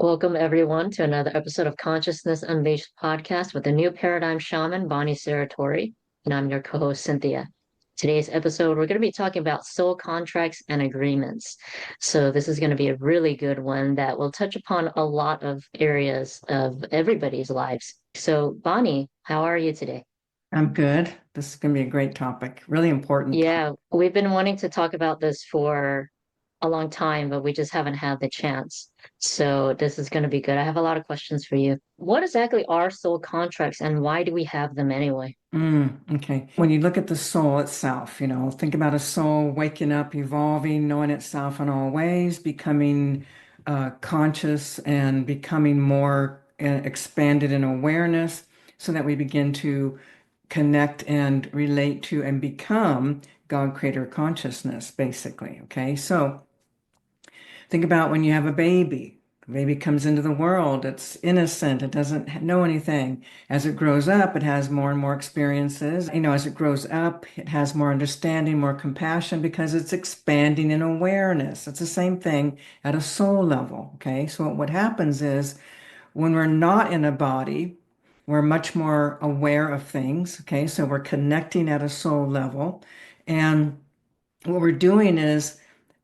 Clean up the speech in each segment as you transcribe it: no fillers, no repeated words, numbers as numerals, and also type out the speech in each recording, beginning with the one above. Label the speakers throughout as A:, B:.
A: Welcome, everyone, to another episode of Consciousness Unleashed podcast with the new Paradigm Shaman Bonnie Serratore, and I'm your co host, Cynthia. Today's episode, we're going to be talking about soul contracts and agreements. So, this is going to be a really good one that will touch upon a lot of areas of everybody's lives. So, Bonnie, how are you today?
B: I'm good. This is going to be a great topic, really important.
A: Yeah, we've been wanting to talk about this for a long time, but we just haven't had the chance. So this is going to be good. I have a lot of questions for you. What exactly are soul contracts and why do we have them anyway?
B: Okay. When you look at the soul itself, think about a soul waking up, evolving, knowing itself in all ways, becoming conscious and becoming more expanded in awareness so that we begin to connect and relate to and become God creator consciousness, basically. Okay. So think about when you have a baby. The baby comes into the world, it's innocent, it doesn't know anything. As it grows up, it has more and more experiences. As it grows up, it has more understanding, more compassion because it's expanding in awareness. It's the same thing at a soul level. Okay. So what happens is when we're not in a body, we're much more aware of things. Okay. So we're connecting at a soul level. And what we're doing is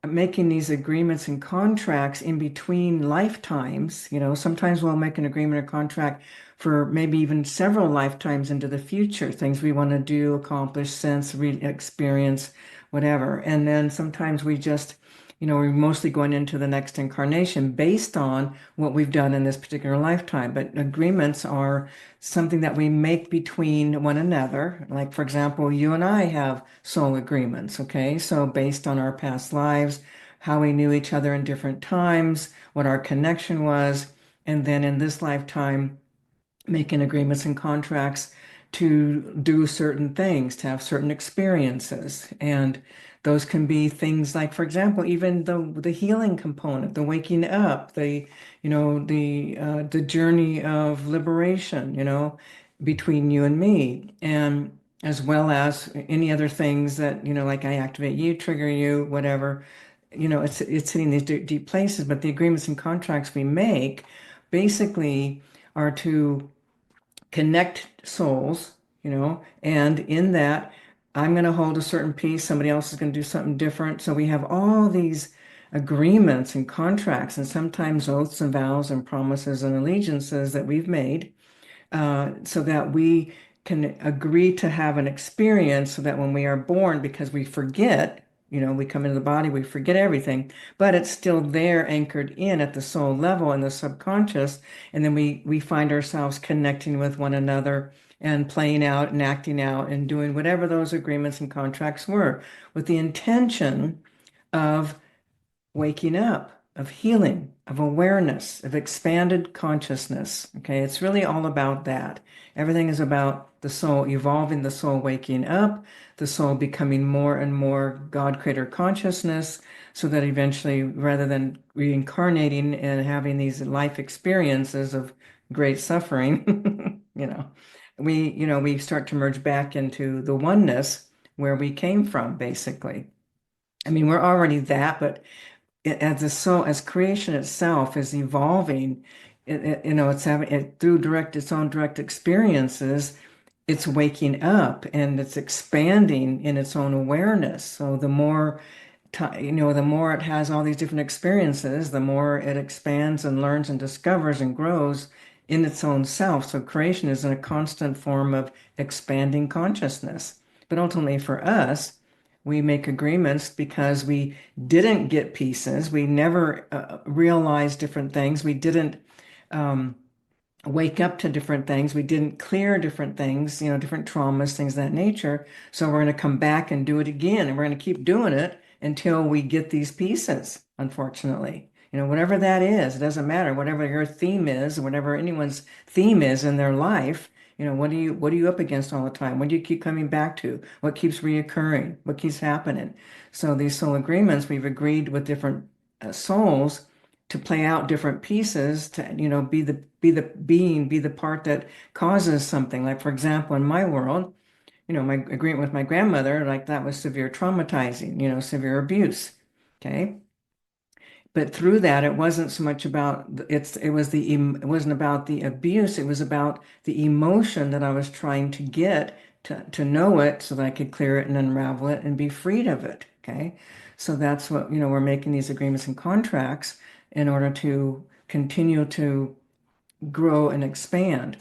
B: making these agreements and contracts in between lifetimes. Sometimes we'll make an agreement or contract for maybe even several lifetimes into the future, things we want to do, accomplish, sense, experience, whatever. And then sometimes we're mostly going into the next incarnation based on what we've done in this particular lifetime. But agreements are something that we make between one another. Like, for example, you and I have soul agreements, okay? So based on our past lives, how we knew each other in different times, what our connection was, and then in this lifetime, making agreements and contracts to do certain things, to have certain experiences. And those can be things like, for example, even the healing component, the waking up, the journey of liberation, between you and me, and as well as any other things that, like I activate you, trigger you, whatever. It's hitting these deep places, but the agreements and contracts we make basically are to connect souls, and in that, I'm going to hold a certain piece, somebody else is going to do something different. So we have all these agreements and contracts, and sometimes oaths and vows and promises and allegiances that we've made so that we can agree to have an experience so that when we are born, because we forget, we come into the body, we forget everything, but it's still there anchored in at the soul level in the subconscious. And then we find ourselves connecting with one another and playing out and acting out and doing whatever those agreements and contracts were with the intention of waking up, of healing, of awareness, of expanded consciousness. Okay, it's really all about that. Everything is about the soul evolving, the soul waking up, the soul becoming more and more God creator consciousness, so that eventually, rather than reincarnating and having these life experiences of great suffering, we start to merge back into the oneness where we came from, basically. I mean, we're already that, but as the soul, as creation itself is evolving, it's having it through its own direct experiences, it's waking up and it's expanding in its own awareness. So the more the more it has all these different experiences, the more it expands and learns and discovers and grows in its own self. So creation is in a constant form of expanding consciousness. But ultimately for us, we make agreements because we didn't get pieces. We never realized different things. We didn't um, wake up to different things. We didn't clear different things, different traumas, things of that nature. So we're going to come back and do it again. And we're going to keep doing it until we get these pieces, unfortunately. Whatever that is, it doesn't matter. Whatever your theme is, whatever anyone's theme is in their life, what are you up against all the time? What do you keep coming back to? What keeps reoccurring? What keeps happening? So these soul agreements, we've agreed with different souls to play out different pieces to, be the part that causes something. Like, for example, in my world, my agreement with my grandmother, like that was severe traumatizing, severe abuse. Okay. But through that, it wasn't so much about it wasn't about the abuse. It was about the emotion that I was trying to get to know it so that I could clear it and unravel it and be freed of it. Okay. So that's what, we're making these agreements and contracts in order to continue to grow and expand.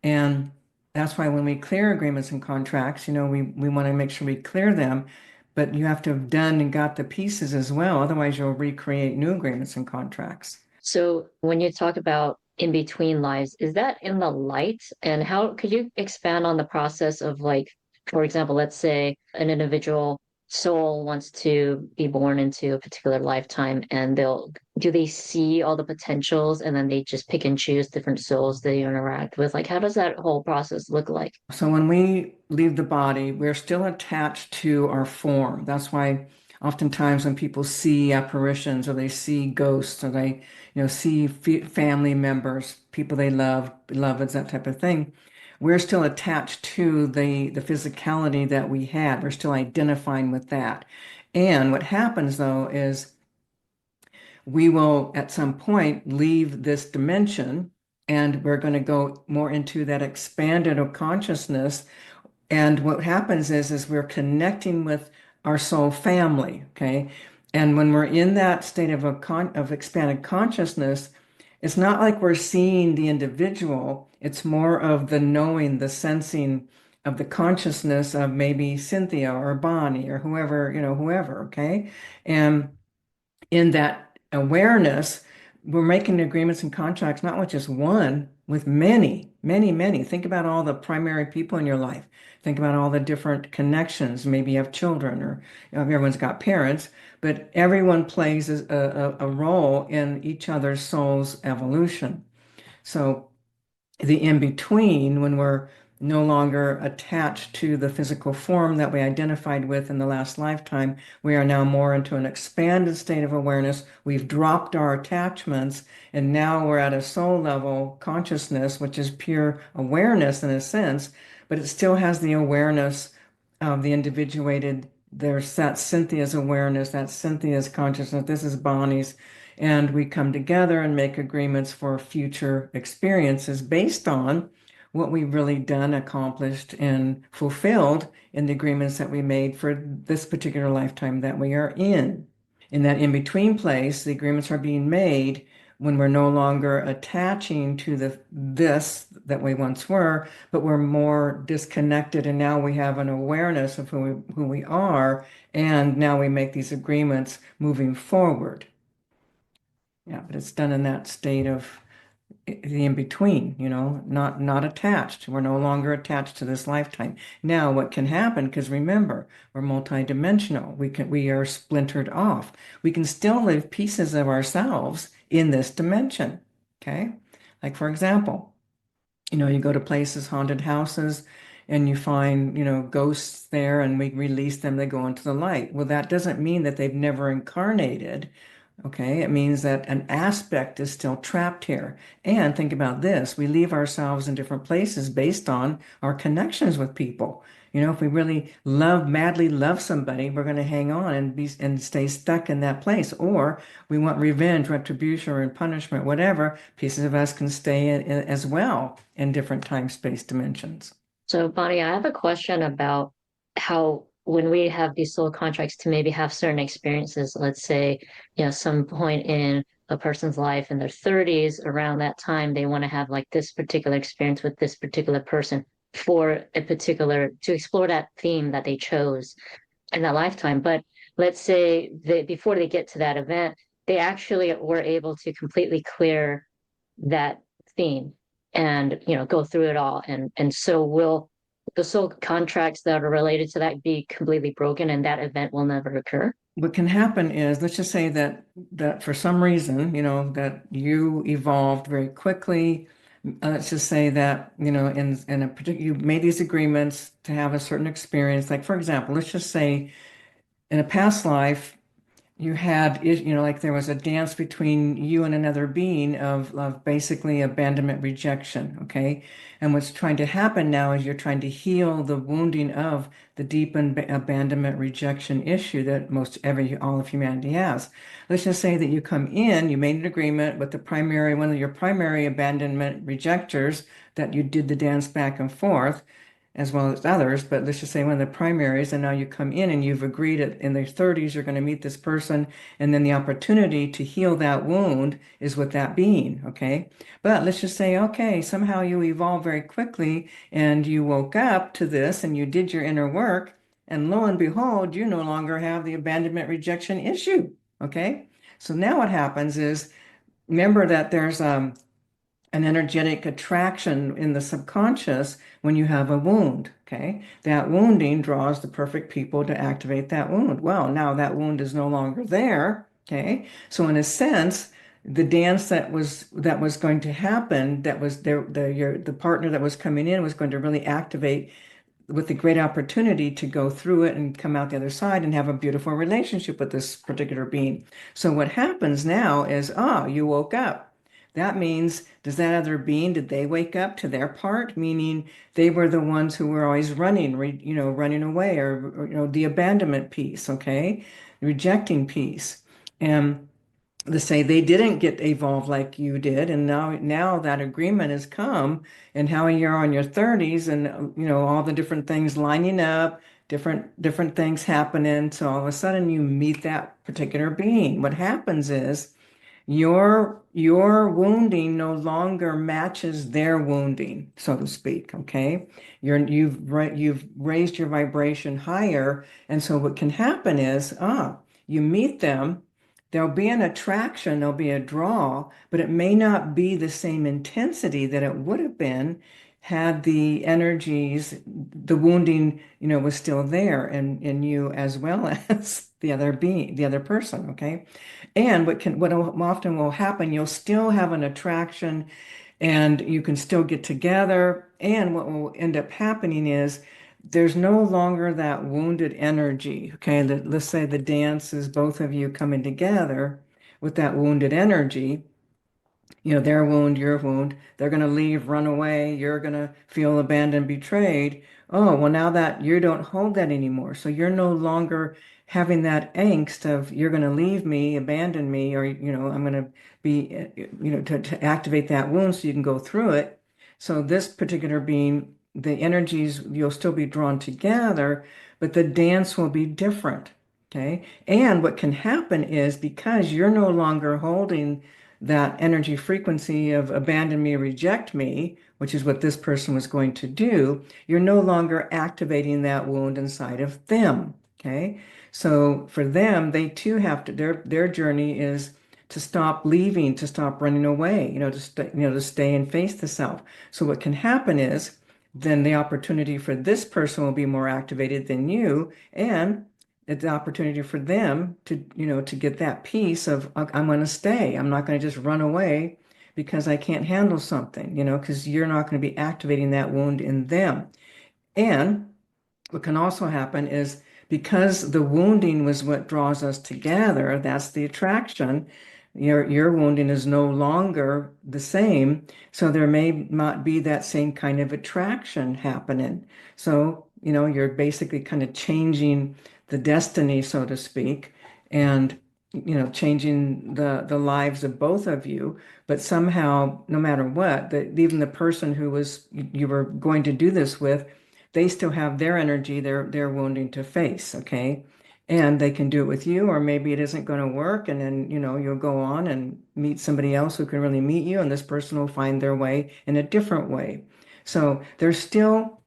B: And that's why when we clear agreements and contracts, we want to make sure we clear them, but you have to have done and got the pieces as well. Otherwise, you'll recreate new agreements and contracts.
A: So when you talk about in between lives, is that in the light? And how could you expand on the process of like, for example, let's say an individual soul wants to be born into a particular lifetime and do they see all the potentials and then they just pick and choose different souls they interact with? Like, how does that whole process look like?
B: So when we leave the body, we're still attached to our form. That's why oftentimes when people see apparitions or they see ghosts or they, see family members, people they love, beloveds, that type of thing, we're still attached to the physicality that we had. We're still identifying with that. And what happens though is we will at some point leave this dimension and we're going to go more into that expanded of consciousness. And what happens is we're connecting with our soul family, okay? And when we're in that state of of expanded consciousness, it's not like we're seeing the individual. It's more of the knowing, the sensing of the consciousness of maybe Cynthia or Bonnie or whoever, whoever, okay? And in that awareness, we're making agreements and contracts, not with just one, with many, many, many. Think about all the primary people in your life. Think about all the different connections. Maybe you have children or everyone's got parents, but everyone plays a role in each other's soul's evolution. So the in between, when we're no longer attached to the physical form that we identified with in the last lifetime, we are now more into an expanded state of awareness. We've dropped our attachments, and now we're at a soul level consciousness, which is pure awareness in a sense, but it still has the awareness of the individuated. There's that Cynthia's awareness, that Cynthia's consciousness. This is Bonnie's. And we come together and make agreements for future experiences based on what we've really done, accomplished, and fulfilled in the agreements that we made for this particular lifetime that we are in. In that in-between place, the agreements are being made when we're no longer attaching to this that we once were, but we're more disconnected, and now we have an awareness of who we are, and now we make these agreements moving forward. Yeah, but it's done in that state of the in between, not attached. We're no longer attached to this lifetime. Now, what can happen? Because remember, we're multidimensional. We are splintered off. We can still live pieces of ourselves in this dimension. Okay, like for example, you go to places, haunted houses, and you find, ghosts there, and we release them. They go into the light. Well, that doesn't mean that they've never incarnated. Okay, it means that an aspect is still trapped here. And think about this, we leave ourselves in different places based on our connections with people. If we really madly love somebody, we're going to hang on and stay stuck in that place. Or we want revenge, retribution, or punishment, whatever, pieces of us can stay in as well in different time, space dimensions.
A: So, Bonnie, I have a question about how when we have these soul contracts to maybe have certain experiences, let's say, some point in a person's life in their 30s, around that time, they want to have like this particular experience with this particular person to explore that theme that they chose in that lifetime. But let's say before they get to that event, they actually were able to completely clear that theme and go through it all, and so will the soul contracts that are related to that be completely broken and that event will never occur?
B: What can happen is, let's just say that for some reason, that you evolved very quickly. Let's just say that, in a particular, you made these agreements to have a certain experience. Like, for example, let's just say in a past life, you had, like there was a dance between you and another being of basically abandonment rejection, okay? And what's trying to happen now is you're trying to heal the wounding of the deep abandonment rejection issue that all of humanity has. Let's just say that you come in, you made an agreement with one of your primary abandonment rejectors, that you did the dance back and forth, as well as others, but let's just say one of the primaries, and now you come in and you've agreed in their 30s, you're going to meet this person, and then the opportunity to heal that wound is with that being, okay? But let's just say, okay, somehow you evolved very quickly and you woke up to this and you did your inner work, and lo and behold, you no longer have the abandonment rejection issue, okay? So now what happens is, remember that there's an energetic attraction in the subconscious when you have a wound. Okay. That wounding draws the perfect people to activate that wound. Well, now that wound is no longer there. Okay. So in a sense, the dance that was going to happen, that was there, the partner that was coming in was going to really activate with the great opportunity to go through it and come out the other side and have a beautiful relationship with this particular being. So what happens now is, you woke up. That means, does that other being, did they wake up to their part? Meaning they were the ones who were always running, running away, or the abandonment piece, okay? Rejecting piece. And to say they didn't get evolved like you did, and now that agreement has come, and how you're on your 30s, and all the different things lining up, different things happening, so all of a sudden you meet that particular being. What happens is your wounding no longer matches their wounding, so to speak, okay? You've raised your vibration higher, and so what can happen is, you meet them, there'll be an attraction, there'll be a draw, but it may not be the same intensity that it would have been had the energies, the wounding, was still there in you, as well as the other person, okay? And what often will happen, you'll still have an attraction and you can still get together. And what will end up happening is there's no longer that wounded energy. Okay, let's say the dance is both of you coming together with that wounded energy, their wound, your wound, they're going to leave, run away, you're going to feel abandoned, betrayed. Oh, well, now that you don't hold that anymore. So you're no longer having that angst of you're going to leave me, abandon me, or, I'm going to be, to activate that wound so you can go through it. So this particular being, the energies, you'll still be drawn together, but the dance will be different. Okay. And what can happen is, because you're no longer holding that energy frequency of abandon me, reject me, which is what this person was going to do, you're no longer activating that wound inside of them. Okay. So for them, they too have to, their journey is to stop leaving, to stop running away, to stay and face the self. So what can happen is, then the opportunity for this person will be more activated than you, and it's the opportunity for them to get that piece of, I'm going to stay. I'm not going to just run away because I can't handle something, because you're not going to be activating that wound in them. And what can also happen is, because the wounding was what draws us together, that's the attraction. Your wounding is no longer the same, so there may not be that same kind of attraction happening. So, you're basically kind of changing the destiny, so to speak, and changing the lives of both of you. But somehow, no matter what, even the person you were going to do this with, they still have their energy, their wounding to face, okay? And they can do it with you, or maybe it isn't going to work, and then you'll go on and meet somebody else who can really meet you, and this person will find their way in a different way. So there's still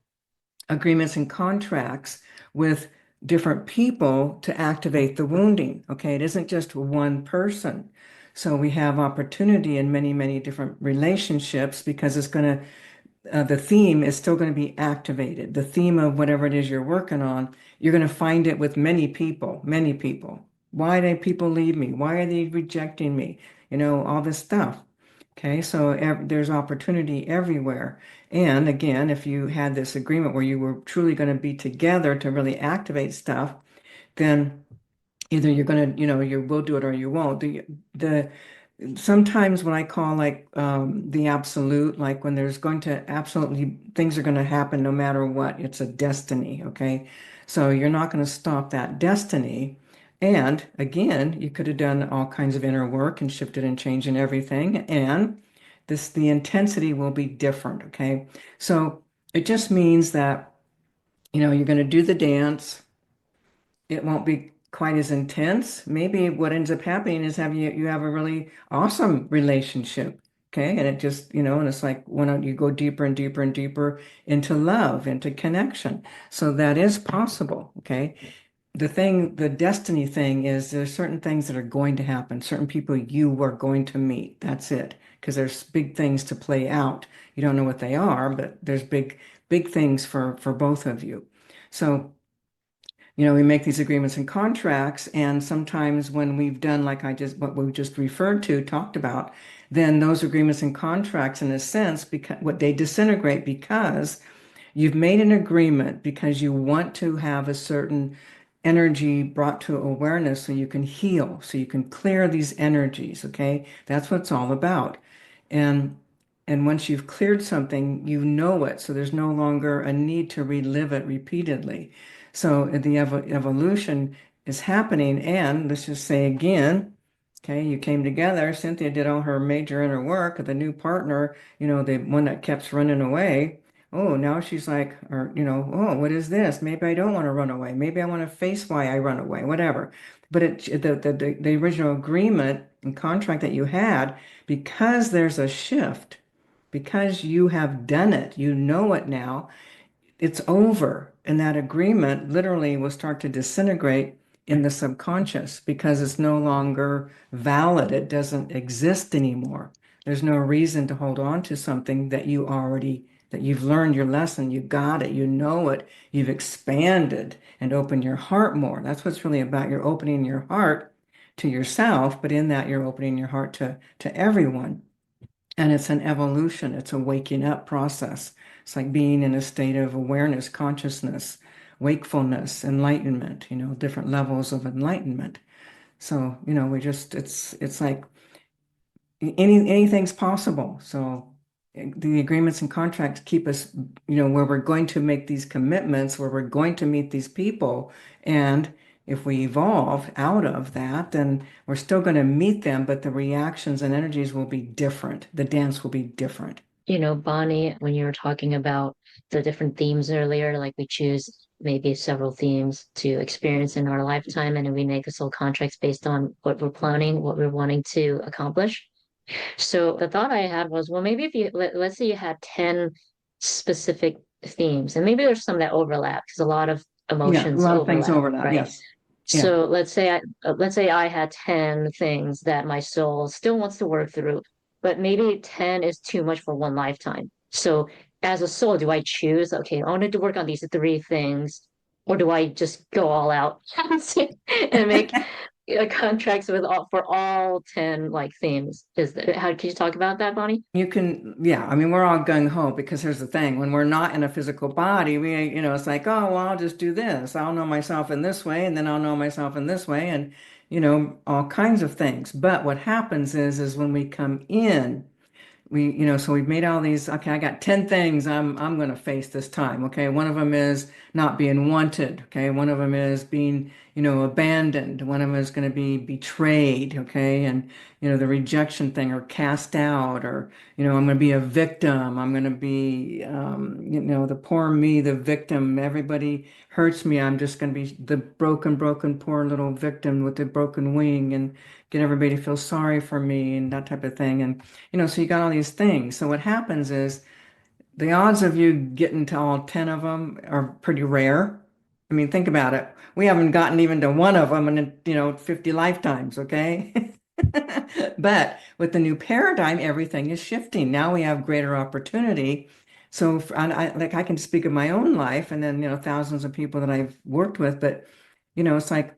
B: agreements and contracts with different people to activate the wounding, okay? It isn't just one person. So we have opportunity in many, many different relationships, because the theme is still going to be activated. The theme of whatever it is you're working on, you're going to find it with many people, many people. Why do people leave me? Why are they rejecting me? All this stuff. Okay, so there's opportunity everywhere. And again, if you had this agreement where you were truly going to be together to really activate stuff, then Either you're going to, you will do it or you won't. The sometimes what I call like the absolute, like when there's going to absolutely things are going to happen no matter what. It's a destiny, okay? So you're not going to stop that destiny. And again, you could have done all kinds of inner work and shifted and changed and everything. And the intensity will be different, okay? So it just means that, you're going to do the dance. It won't be quite as intense. Maybe what ends up happening is you have a really awesome relationship. Okay. And it just, and it's like when you go deeper and deeper and deeper into love, into connection. So that is possible. Okay. The destiny thing is there's certain things that are going to happen, certain people you are going to meet. That's it. Because there's big things to play out. You don't know what they are, but there's big things for both of you. So we make these agreements and contracts, and sometimes when we've done like what we just referred to, talked about, then those agreements and contracts, in a sense, because what they disintegrate because you've made an agreement because you want to have a certain energy brought to awareness so you can heal, so you can clear these energies, okay? That's what it's all about. And and once you've cleared something, you know it, so there's no longer a need to relive it repeatedly. So the evolution is happening, and let's just say again, okay, you came together. Cynthia did all her major inner work. The new partner, the one that kept running away. Oh, now she's like, or, oh, what is this? Maybe I don't want to run away. Maybe I want to face why I run away, whatever. But the original agreement and contract that you had, because there's a shift, because you have done it, you know it now, it's over. And that agreement literally will start to disintegrate in the subconscious because it's no longer valid. It doesn't exist anymore. There's no reason to hold on to something that you've learned your lesson, you got it, you know it, you've expanded and opened your heart more. That's what's really about. You're opening your heart to yourself, but in that you're opening your heart to everyone. And it's an evolution, it's a waking up process. It's like being in a state of awareness, consciousness, wakefulness, enlightenment, different levels of enlightenment. So, it's like anything's possible. So the agreements and contracts keep us, where we're going to make these commitments, where we're going to meet these people. And if we evolve out of that, then we're still going to meet them, but the reactions and energies will be different. The dance will be different.
A: Bonnie, when you were talking about the different themes earlier, like we choose maybe several themes to experience in our lifetime, and then we make the soul contracts based on what we're planning, what we're wanting to accomplish. So the thought I had was, well, maybe if let's say you had 10 specific themes, and maybe there's some that overlap because a lot of
B: Yeah, a
A: emotions
B: lot of things
A: overlap,
B: overlap.
A: right?
B: Yes. Yeah.
A: So let's say I had 10 things that my soul still wants to work through, but maybe 10 is too much for one lifetime. So as a soul, do I choose, okay, I wanted to work on these three things, or do I just go all out and make contracts with all for all 10 like themes? How can you talk about that, Bonnie?
B: You can, yeah, I mean, we're all gung ho because here's the thing, when we're not in a physical body, it's like, oh, well, I'll just do this. I'll know myself in this way, and then I'll know myself in this way, and, all kinds of things. But what happens is when we come in, so we've made all these, okay, I got 10 things I'm going to face this time. Okay. One of them is not being wanted. Okay. One of them is being, abandoned. One of them is going to be betrayed. Okay. And, the rejection thing or cast out or, I'm going to be a victim. I'm going to be, the poor me, the victim. Everybody hurts me. I'm just going to be the broken, poor little victim with the broken wing and get everybody to feel sorry for me and that type of thing. And so you got all these things. So what happens is the odds of you getting to all 10 of them are pretty rare. I mean, think about it. We haven't gotten even to one of them in, 50 lifetimes, okay? But with the new paradigm, everything is shifting. Now we have greater opportunity. So and I can speak of my own life and then, thousands of people that I've worked with, but it's like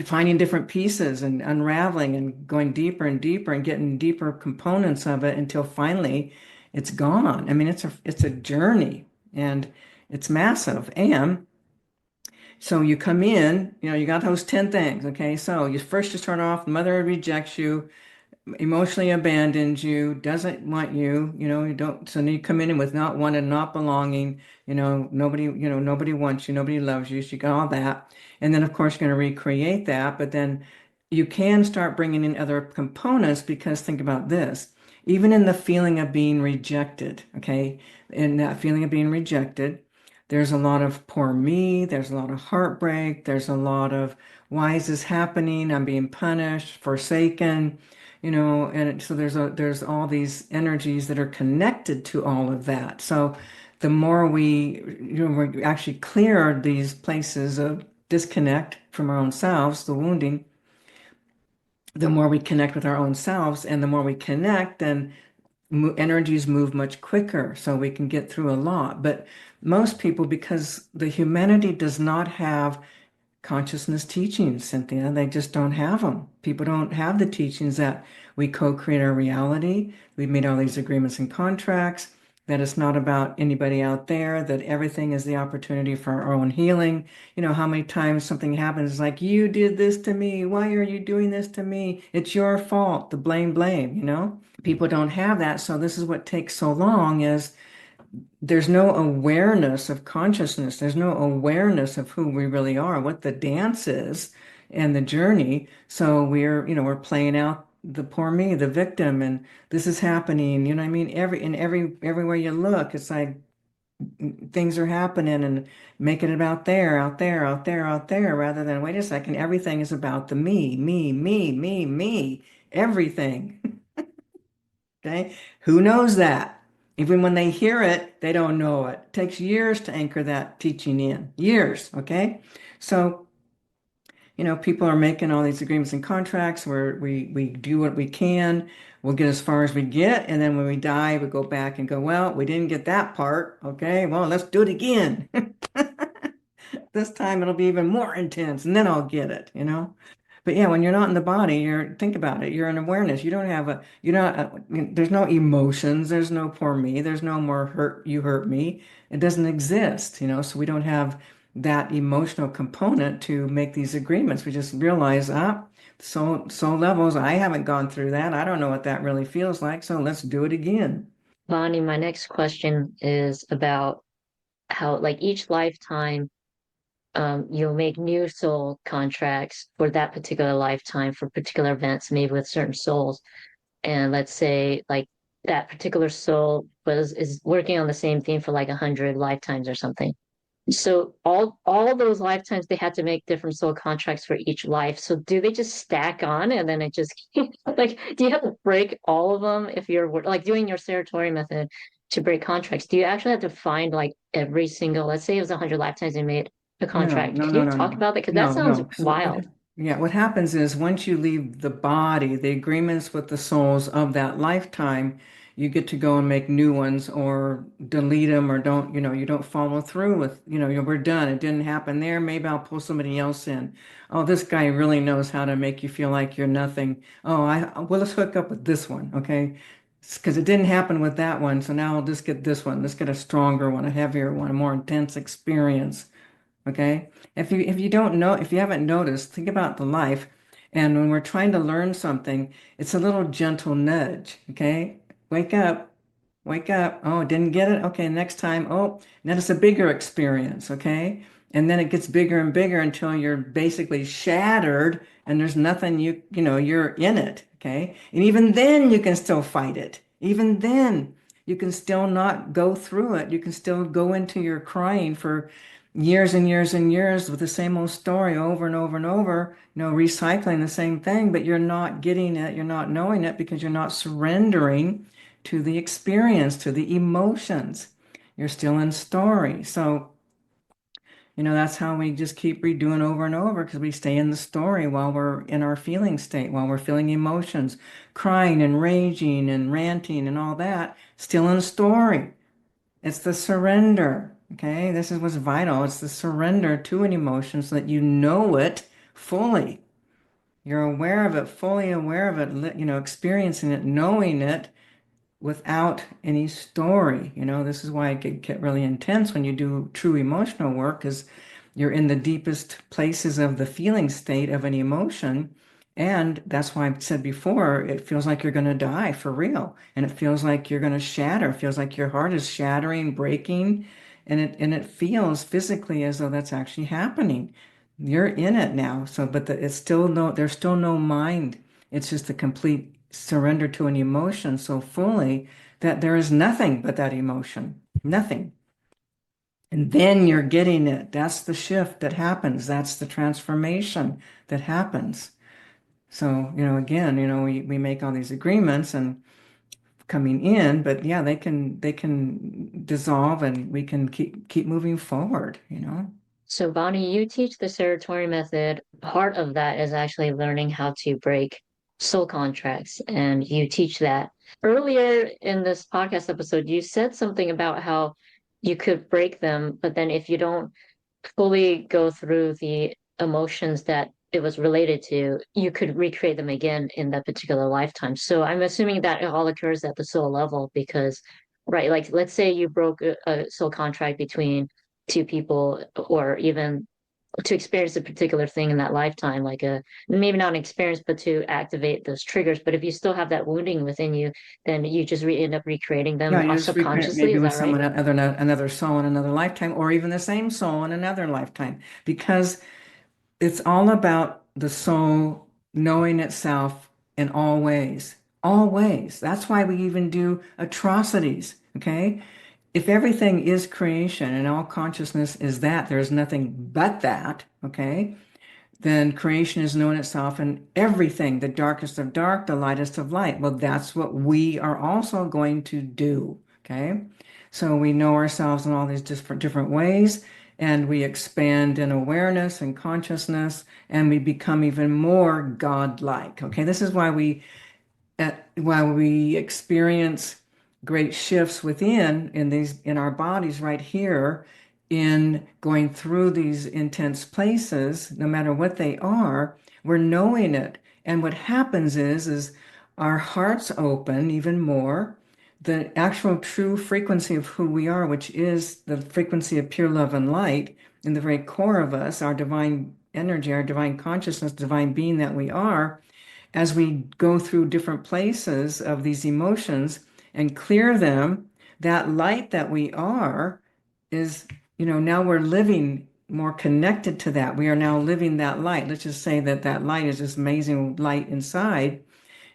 B: finding different pieces and unraveling and going deeper and deeper and getting deeper components of it until finally it's gone. I mean, it's a journey and it's massive. And So you come in, you got those 10 things. Okay. So you start off, the mother rejects you, emotionally abandons you, doesn't want you, you don't, so then you come in with not wanted, not belonging, nobody wants you, nobody loves you. So you got all that. And then of course you're going to recreate that, but then you can start bringing in other components because think about this, even in the feeling of being rejected, okay, in that feeling of being rejected, there's a lot of poor me, there's a lot of heartbreak, there's a lot of why is this happening? I'm being punished, forsaken, and so there's all these energies that are connected to all of that. So the more we actually clear these places of disconnect from our own selves, the wounding, the more we connect with our own selves, and the more we connect, then energies move much quicker, so we can get through a lot. But most people, because the humanity does not have consciousness teachings, Cynthia. They just don't have them. People don't have the teachings that we co-create our reality. We've made all these agreements and contracts, that it's not about anybody out there, that everything is the opportunity for our own healing. How many times something happens it's like, you did this to me. Why are you doing this to me? It's your fault. The blame. People don't have that. So this is what takes so long is there's no awareness of consciousness. There's no awareness of who we really are, what the dance is and the journey. So we're playing out the poor me, the victim, and this is happening. You know what I mean? Everywhere you look, it's like things are happening and make it about there, out there, out there, out there, rather than wait a second, everything is about the me, everything. Okay. Who knows that? Even when they hear it, they don't know it. It takes years to anchor that teaching in. Years. Okay. So, people are making all these agreements and contracts where we do what we can. We'll get as far as we get. And then when we die, we go back and go, well, we didn't get that part. Okay. Well, let's do it again. This time it'll be even more intense and then I'll get it. But yeah, when you're not in the body, think about it, you're in awareness. You don't have there's no emotions, there's no poor me, there's no more hurt, you hurt me. It doesn't exist. So we don't have that emotional component to make these agreements. We just realize, soul levels, I haven't gone through that. I don't know what that really feels like. So let's do it again.
A: Bonnie, my next question is about how, like, each lifetime, you'll make new soul contracts for that particular lifetime for particular events, maybe with certain souls. And let's say, like, that particular soul is working on the same theme for like 100 lifetimes or something. So all those lifetimes they had to make different soul contracts for each life. So do they just stack on and then it just like do you have to break all of them if you're like doing your Serratore method to break contracts? Do you actually have to find like every single, let's say it was 100 lifetimes you made a
B: No,
A: contract.
B: no,
A: Can
B: no,
A: you
B: no,
A: talk
B: no,
A: about that? Because that
B: no,
A: sounds
B: no. So
A: wild.
B: yeah, what happens is once you leave the body, the agreements with the souls of that lifetime, you get to go and make new ones or delete them or you don't follow through with, we're done. It didn't happen there. Maybe I'll pull somebody else in. Oh, this guy really knows how to make you feel like you're nothing. Oh, well, let's hook up with this one, okay? Because it didn't happen with that one. So now I'll just get this one. Let's get a stronger one, a heavier one, a more intense experience. Okay. If you don't know, if you haven't noticed, think about the life. And when we're trying to learn something, it's a little gentle nudge. Okay. Wake up. Wake up. Oh, didn't get it? Okay, next time. Oh, then it's a bigger experience. Okay. And then it gets bigger and bigger until you're basically shattered and there's nothing you're in it. Okay. And even then you can still fight it. Even then you can still not go through it. You can still go into your crying for years and years and years with the same old story over and over and over, recycling the same thing, but you're not getting it, you're not knowing it because you're not surrendering to the experience, to the emotions. You're still in story. So, that's how we just keep redoing over and over because we stay in the story while we're in our feeling state, while we're feeling emotions, crying and raging and ranting and all that, still in story. It's the surrender. Okay, this is what's vital. It's the surrender to an emotion so that you know it fully. You're aware of it, fully aware of it, experiencing it, knowing it without any story. This is why it can get really intense when you do true emotional work, because You're in the deepest places of the feeling state of an emotion. And that's why I said before, it feels like you're going to die for real. And it feels like you're going to shatter. It feels like your heart is shattering, breaking. And it feels physically as though that's actually happening. You're in it now. So, but it's still there's still no mind. It's just a complete surrender to an emotion so fully that there is nothing but that emotion. Nothing. And then you're getting it. That's the shift that happens. That's the transformation that happens. So, again, we make all these agreements and coming in, but yeah, they can dissolve and we can keep moving forward.
A: So, Bonnie, you teach the Serratore method. Part of that is actually learning how to break soul contracts, and you teach that. Earlier in this podcast episode, you said something about how you could break them, but then if you don't fully go through the emotions that it was related to, you could recreate them again in that particular lifetime. So I'm assuming that it all occurs at the soul level because, right, like let's say you broke a soul contract between two people or even to experience a particular thing in that lifetime, like a maybe not an experience, but to activate those triggers. But if you still have that wounding within you, then you just end up recreating
B: Yeah,
A: them
B: you just recreate
A: subconsciously.
B: maybe
A: Is
B: with
A: that right?
B: someone another soul in another lifetime, or even the same soul in another lifetime, because it's all about the soul knowing itself in all ways. All ways. That's why we even do atrocities, okay? If everything is creation and all consciousness is that, there is nothing but that, okay? Then creation is knowing itself in everything, the darkest of dark, the lightest of light. Well, that's what we are also going to do, okay? So we know ourselves in all these different ways, and we expand in awareness and consciousness, and we become even more godlike, okay? This is why while we experience great shifts within in our bodies right here in going through these intense places, no matter what they are, we're knowing it. And what happens is our hearts open even more. The actual true frequency of who we are, which is the frequency of pure love and light in the very core of us, our divine energy, our divine consciousness, divine being that we are, as we go through different places of these emotions and clear them, that light that we are is, now we're living more connected to that. We are now living that light. Let's just say that that light is this amazing light inside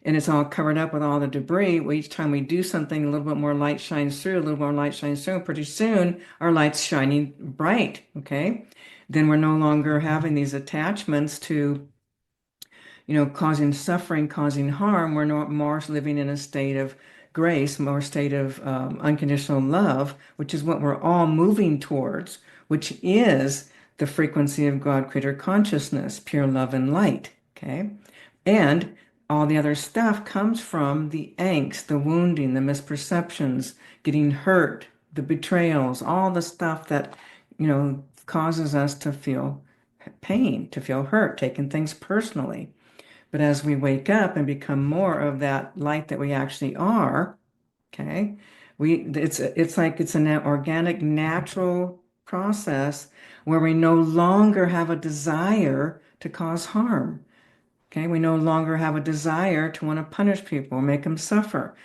B: and it's all covered up with all the debris. Well, each time we do something, a little bit more light shines through, a little more light shines through. And pretty soon our light's shining bright. Okay. Then we're no longer having these attachments to causing suffering, causing harm. We're not more living in a state of grace, more state of unconditional love, which is what we're all moving towards, which is the frequency of God creator consciousness, pure love and light. Okay. And all the other stuff comes from the angst, the wounding, the misperceptions, getting hurt, the betrayals, all the stuff that, causes us to feel pain, to feel hurt, taking things personally. But as we wake up and become more of that light that we actually are, okay, it's like it's an organic, natural process where we no longer have a desire to cause harm. Okay, we no longer have a desire to want to punish people or make them suffer.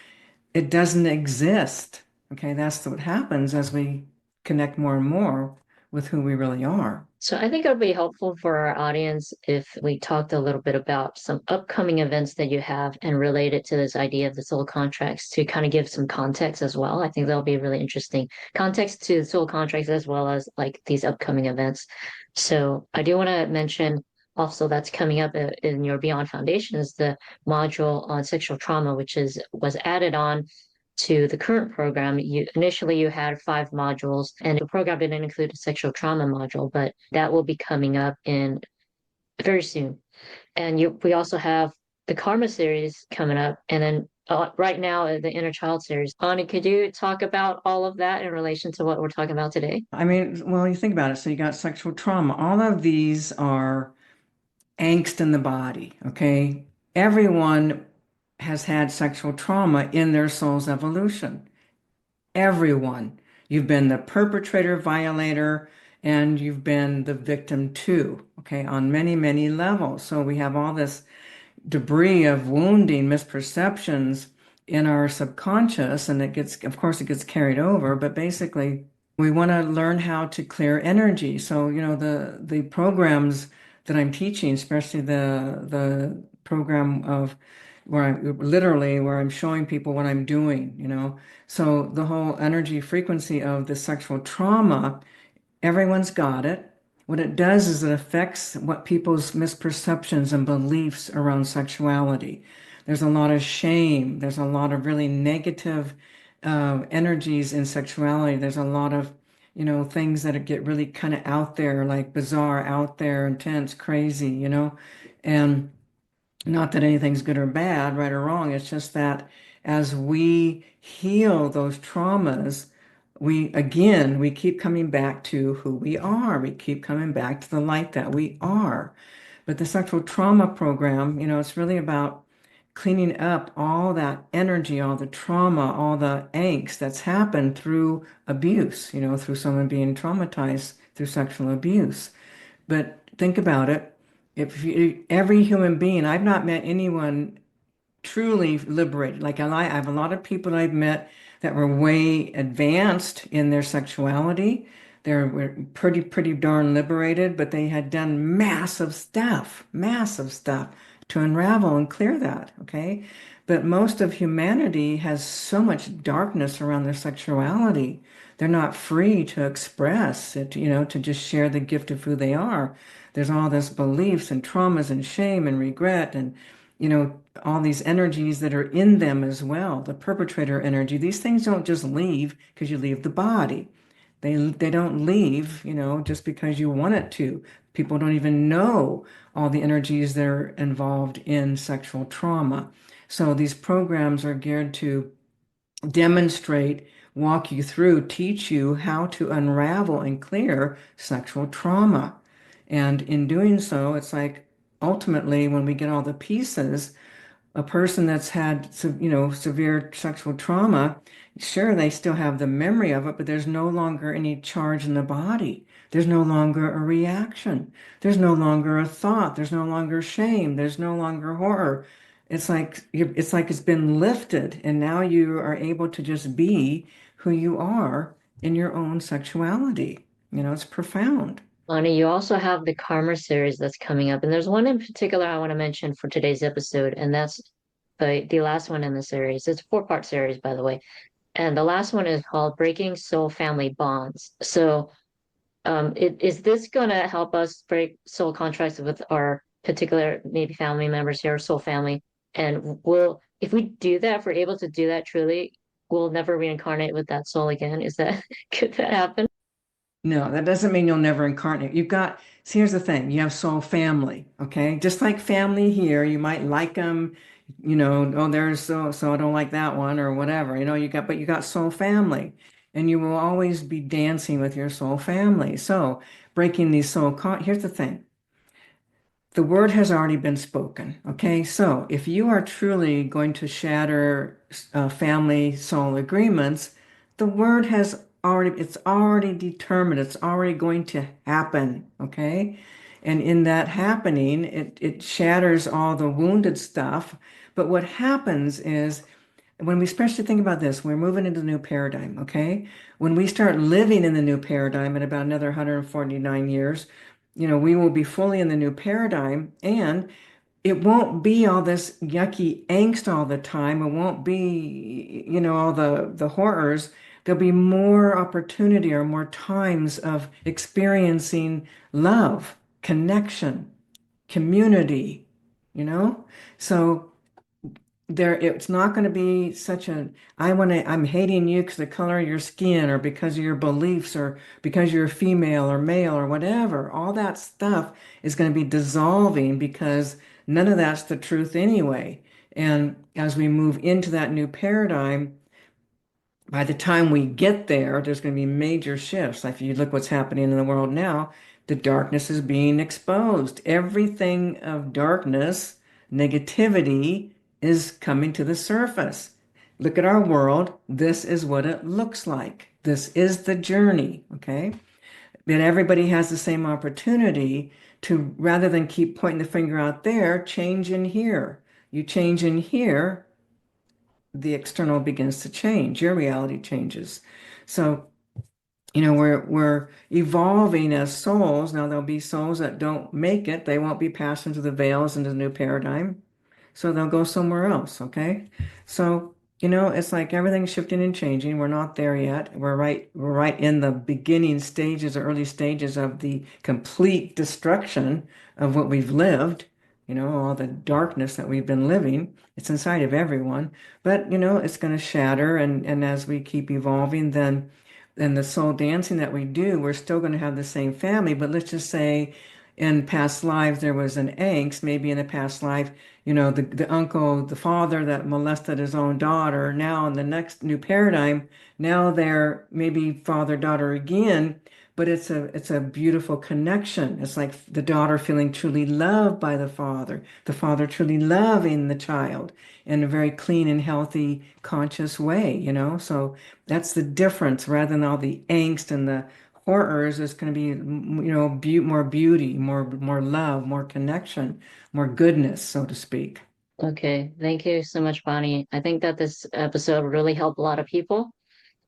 B: It doesn't exist. Okay, that's what happens as we connect more and more with who we really are.
A: So I think it would be helpful for our audience if we talked a little bit about some upcoming events that you have and relate it to this idea of the soul contracts to kind of give some context as well. I think that'll be really interesting context to soul contracts as well as like these upcoming events. So I do want to mention also that's coming up in your Beyond Foundation is the module on sexual trauma, which was added on to the current program, you had 5 modules, and the program didn't include a sexual trauma module, but that will be coming up in very soon. And we also have the Karma series coming up, and then right now the Inner Child series. Ani, could you talk about all of that in relation to what we're talking about today?
B: I mean, well, you think about it. So you got sexual trauma. All of these are angst in the body, okay? Everyone has had sexual trauma in their soul's evolution. Everyone. You've been the perpetrator, violator, and you've been the victim too, okay, on many, many levels. So we have all this debris of wounding, misperceptions in our subconscious, and it gets, of course, it gets carried over, but basically we want to learn how to clear energy. So, the programs that I'm teaching, especially the program of where I'm showing people what I'm doing. So the whole energy frequency of the sexual trauma, everyone's got it. What it does is it affects what people's misperceptions and beliefs around sexuality. There's a lot of shame. There's a lot of really negative energies in sexuality. There's a lot of, things that get really kind of out there, like bizarre, out there, intense, crazy. And not that anything's good or bad, right or wrong. It's just that as we heal those traumas, we keep coming back to who we are. We keep coming back to the light that we are. But the sexual trauma program, it's really about cleaning up all that energy, all the trauma, all the angst that's happened through abuse, through someone being traumatized through sexual abuse. But think about it. If every human being, I've not met anyone truly liberated. Like I have a lot of people I've met that were way advanced in their sexuality. Were pretty darn liberated, but they had done massive stuff to unravel and clear that. Okay. But most of humanity has so much darkness around their sexuality. They're not free to express it, to just share the gift of who they are. There's all this beliefs and traumas and shame and regret and all these energies that are in them as well, the perpetrator energy. These things don't just leave because you leave the body. They don't leave, just because you want it to. People don't even know all the energies that are involved in sexual trauma. So these programs are geared to demonstrate, walk you through, teach you how to unravel and clear sexual trauma. And in doing so, it's like ultimately when we get all the pieces, a person that's had, severe sexual trauma, sure, they still have the memory of it, but there's no longer any charge in the body. There's no longer a reaction. There's no longer a thought. There's no longer shame. There's no longer horror. It's been lifted, and now you are able to just be who you are in your own sexuality. It's profound.
A: Bonnie, you also have the Karma series that's coming up, and there's one in particular I want to mention for today's episode, and that's the last one in the series. It's a four-part series, by the way, and the last one is called Breaking Soul Family Bonds. So, is this going to help us break soul contracts with our particular maybe family members here, soul family? And if we do that, if we're able to do that truly, we'll never reincarnate with that soul again. Could that happen?
B: No, that doesn't mean you'll never incarnate. See, here's the thing. You have soul family, okay? Just like family here, you might like them, oh, there's so I don't like that one or whatever. But you got soul family, and you will always be dancing with your soul family. So breaking these here's the thing. The word has already been spoken. Okay. So if you are truly going to shatter family soul agreements, the word it's already determined. It's already going to happen. Okay. And in that happening, it shatters all the wounded stuff. But what happens is when we especially think about this, we're moving into the new paradigm. Okay. When we start living in the new paradigm in about another 149 years, we will be fully in the new paradigm, and it won't be all this yucky angst all the time. It won't be, all the horrors. There'll be more opportunity or more times of experiencing love, connection, community, you know? So it's not going to be such I'm hating you because the color of your skin or because of your beliefs or because you're female or male or whatever. All that stuff is going to be dissolving because none of that's the truth anyway. And as we move into that new paradigm, by the time we get there, there's going to be major shifts. Like if you look what's happening in the world now, the darkness is being exposed. Everything of darkness, negativity is coming to the surface. Look at our world. This is what it looks like. This is the journey, okay? that everybody has the same opportunity to, rather than keep pointing the finger out there, change in here. You change in here, the external begins to change. Your reality changes. So, we're evolving as souls. Now there'll be souls that don't make it. They won't be passed into the veils into the new paradigm. So they'll go somewhere else, okay? So, it's like everything's shifting and changing. We're not there yet. We're right in the beginning stages or early stages of the complete destruction of what we've lived, all the darkness that we've been living. It's inside of everyone. But, it's going to shatter and as we keep evolving, then the soul dancing that we do, we're still going to have the same family, but let's just say in past lives there was an angst, maybe in a past life the uncle, the father that molested his own daughter, now in the next new paradigm, now they're maybe father, daughter again, but it's a beautiful connection. It's like the daughter feeling truly loved by the father truly loving the child in a very clean and healthy, conscious way. So that's the difference rather than all the angst and the horrors. It's going to be, more beauty, more love, more connection, more goodness, so to speak.
A: Okay, thank you so much, Bonnie. I think that this episode really helped a lot of people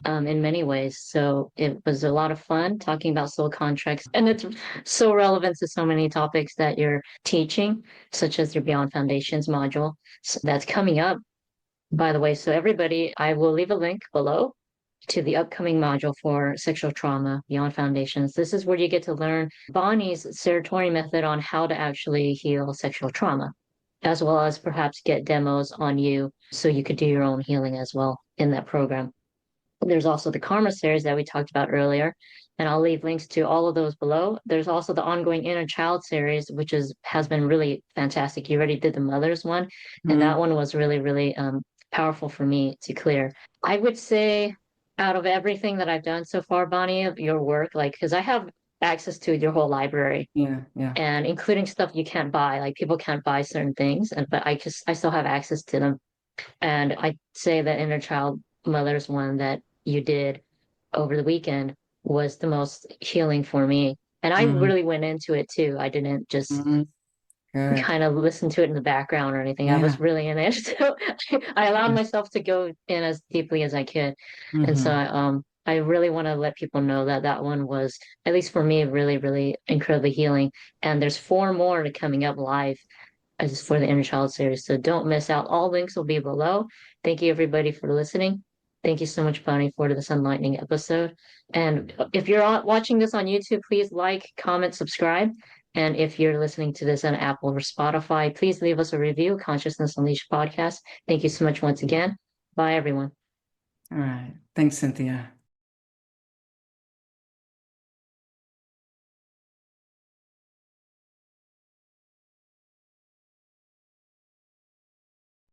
A: in many ways. So it was a lot of fun talking about soul contracts, and it's so relevant to so many topics that you're teaching, such as your Beyond Foundations module. So that's coming up, by the way. So everybody, I will leave a link below to the upcoming module for sexual trauma beyond foundations. This is where you get to learn Bonnie's Serratore method on how to actually heal sexual trauma, as well as perhaps get demos on you so you could do your own healing as well in that program. There's also the Karma series that we talked about earlier, and I'll leave links to all of those below. There's also the ongoing Inner Child series, which has been really fantastic. You already did the Mothers one, and that
B: Mhm.
A: one was really, really powerful for me to clear. I would say out of everything that I've done so far, Bonnie, of your work, like, because I have access to your whole library
B: Yeah, yeah.
A: and including stuff you can't buy, like people can't buy certain things, and but I still have access to them. And I say that Inner Child Mother's one that you did over the weekend was the most healing for me. And I
B: Mhm.
A: really went into it too. I didn't just
B: Mhm. Good.
A: kind of listen to it in the background or anything. I was
B: Yeah.
A: really in it. So I allowed
B: Yeah.
A: myself to go in as deeply as I could. And so
B: Hmm.
A: I really want to let people know that that one was, at least for me, really, really incredibly healing. And there's four more coming up live as for the Inner Child series. So don't miss out. All links will be below. Thank you everybody for listening. Thank you so much, Bonnie, for this enlightening episode. And if you're watching this on YouTube, please like, comment, subscribe. And if you're listening to this on Apple or Spotify, please leave us a review, Consciousness Unleashed podcast. Thank you so much once again. Bye, everyone.
B: All right. Thanks, Cynthia.